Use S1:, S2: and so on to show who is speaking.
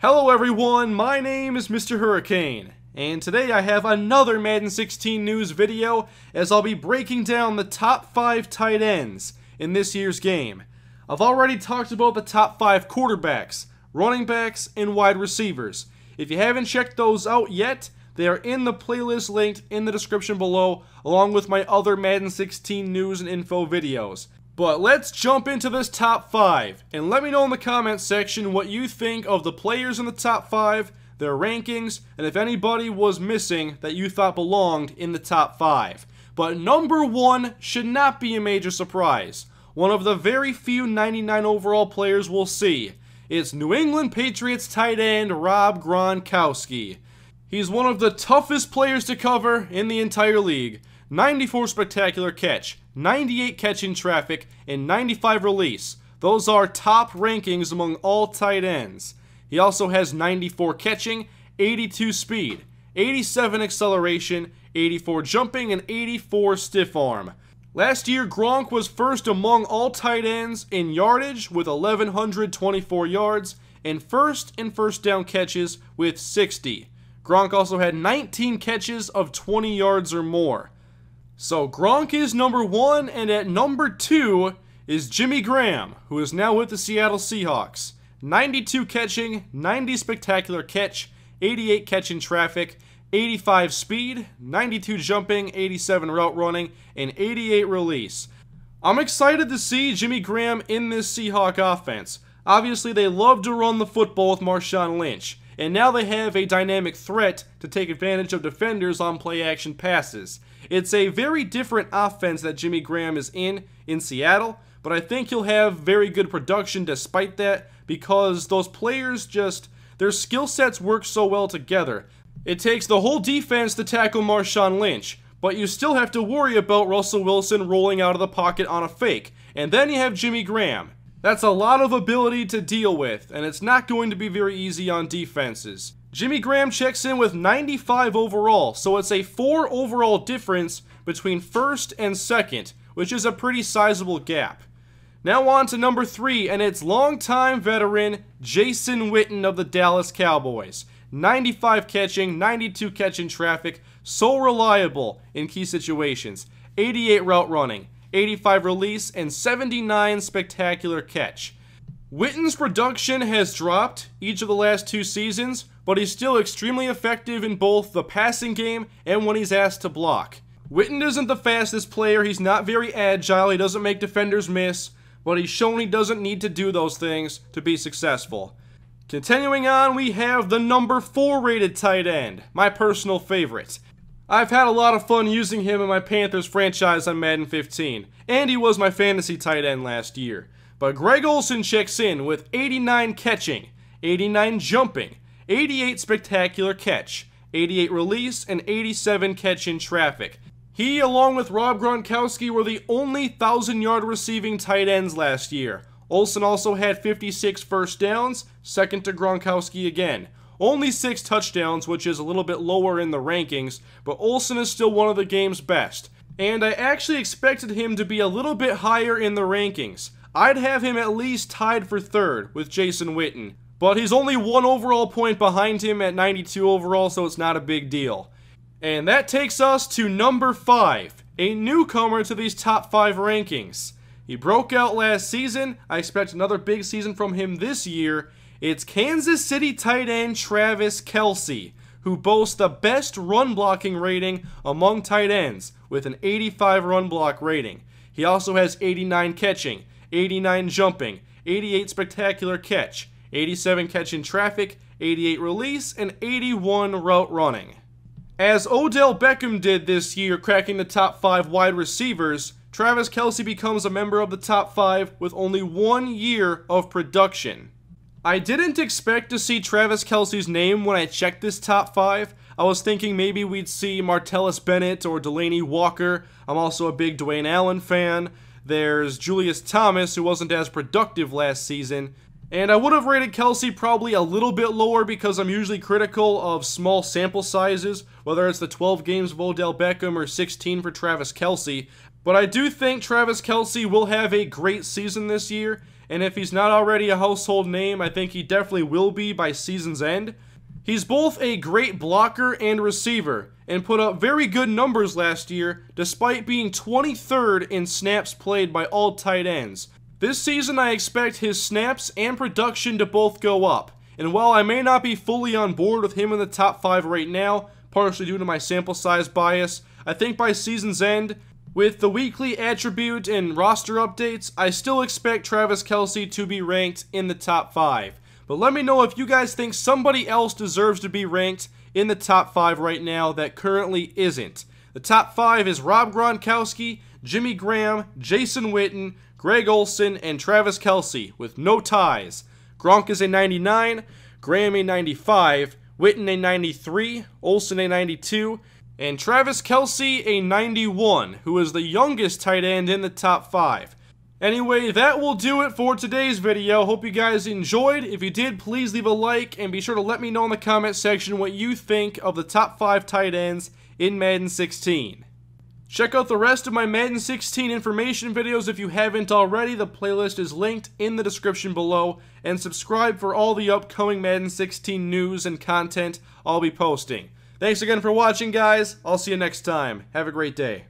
S1: Hello everyone, my name is MrHurriicane, and today I have another Madden 16 news video as I'll be breaking down the top 5 tight ends in this year's game. I've already talked about the top 5 quarterbacks, running backs, and wide receivers. If you haven't checked those out yet, they are in the playlist linked in the description below, along with my other Madden 16 news and info videos. But let's jump into this top 5, and let me know in the comments section what you think of the players in the top 5, their rankings, and if anybody was missing that you thought belonged in the top 5. But number 1 should not be a major surprise. One of the very few 99 overall players we'll see. It's New England Patriots tight end Rob Gronkowski. He's one of the toughest players to cover in the entire league. 94 spectacular catch, 98 catch in traffic, and 95 release. Those are top rankings among all tight ends. He also has 94 catching, 82 speed, 87 acceleration, 84 jumping, and 84 stiff arm. Last year, Gronk was first among all tight ends in yardage with 1,124 yards, and first in first down catches with 60. Gronk also had 19 catches of 20 yards or more. So Gronk is number 1, and at number 2 is Jimmy Graham, who is now with the Seattle Seahawks. 92 catching, 90 spectacular catch, 88 catch in traffic, 85 speed, 92 jumping, 87 route running, and 88 release. I'm excited to see Jimmy Graham in this Seahawk offense. Obviously, they love to run the football with Marshawn Lynch, and now they have a dynamic threat to take advantage of defenders on play-action passes. It's a very different offense that Jimmy Graham is in Seattle, but I think he'll have very good production despite that because those players their skill sets work so well together. It takes the whole defense to tackle Marshawn Lynch, but you still have to worry about Russell Wilson rolling out of the pocket on a fake, and then you have Jimmy Graham. That's a lot of ability to deal with, and it's not going to be very easy on defenses. Jimmy Graham checks in with 95 overall, so it's a 4 overall difference between first and second, which is a pretty sizable gap. Now on to number 3, and it's longtime veteran Jason Witten of the Dallas Cowboys. 95 catching, 92 catch in traffic, so reliable in key situations. 88 route running, 85 release, and 79 spectacular catch. Witten's production has dropped each of the last 2 seasons, but he's still extremely effective in both the passing game and when he's asked to block. Witten isn't the fastest player, he's not very agile, he doesn't make defenders miss, but he's shown he doesn't need to do those things to be successful. Continuing on, we have the number 4 rated tight end, my personal favorite. I've had a lot of fun using him in my Panthers franchise on Madden 15, and he was my fantasy tight end last year. But Greg Olsen checks in with 89 catching, 89 jumping, 88 spectacular catch, 88 release, and 87 catch in traffic. He, along with Rob Gronkowski, were the only 1,000-yard receiving tight ends last year. Olsen also had 56 first downs, second to Gronkowski again. Only 6 touchdowns, which is a little bit lower in the rankings, but Olsen is still one of the game's best. And I actually expected him to be a little bit higher in the rankings. I'd have him at least tied for 3rd with Jason Witten. But he's only 1 overall point behind him at 92 overall, so it's not a big deal. And that takes us to number 5, a newcomer to these top 5 rankings. He broke out last season. I expect another big season from him this year. It's Kansas City tight end Travis Kelce, who boasts the best run blocking rating among tight ends with an 85 run block rating. He also has 89 catching, 89 jumping, 88 spectacular catch, 87 catch in traffic, 88 release, and 81 route running. As Odell Beckham did this year, cracking the top 5 wide receivers, Travis Kelce becomes a member of the top 5 with only 1 year of production. I didn't expect to see Travis Kelce's name when I checked this top 5. I was thinking maybe we'd see Martellus Bennett or Delaney Walker. I'm also a big Dwayne Allen fan. There's Julius Thomas, who wasn't as productive last season. And I would have rated Kelce probably a little bit lower because I'm usually critical of small sample sizes, whether it's the 12 games of Odell Beckham or 16 for Travis Kelce. But I do think Travis Kelce will have a great season this year, and if he's not already a household name, I think he definitely will be by season's end. He's both a great blocker and receiver, and put up very good numbers last year, despite being 23rd in snaps played by all tight ends. This season I expect his snaps and production to both go up, and while I may not be fully on board with him in the top 5 right now, partially due to my sample size bias, I think by season's end, with the weekly attribute and roster updates, I still expect Travis Kelce to be ranked in the top 5. But let me know if you guys think somebody else deserves to be ranked in the top 5 right now that currently isn't. The top 5 is Rob Gronkowski, Jimmy Graham, Jason Witten, Greg Olsen, and Travis Kelce, with no ties. Gronk is a 99, Graham a 95, Witten a 93, Olsen a 92, and Travis Kelce a 91, who is the youngest tight end in the top 5. Anyway, that will do it for today's video. Hope you guys enjoyed. If you did, please leave a like, and be sure to let me know in the comment section what you think of the top 5 tight ends in Madden 16. Check out the rest of my Madden 16 information videos if you haven't already. The playlist is linked in the description below, and subscribe for all the upcoming Madden 16 news and content I'll be posting. Thanks again for watching, guys. I'll see you next time. Have a great day.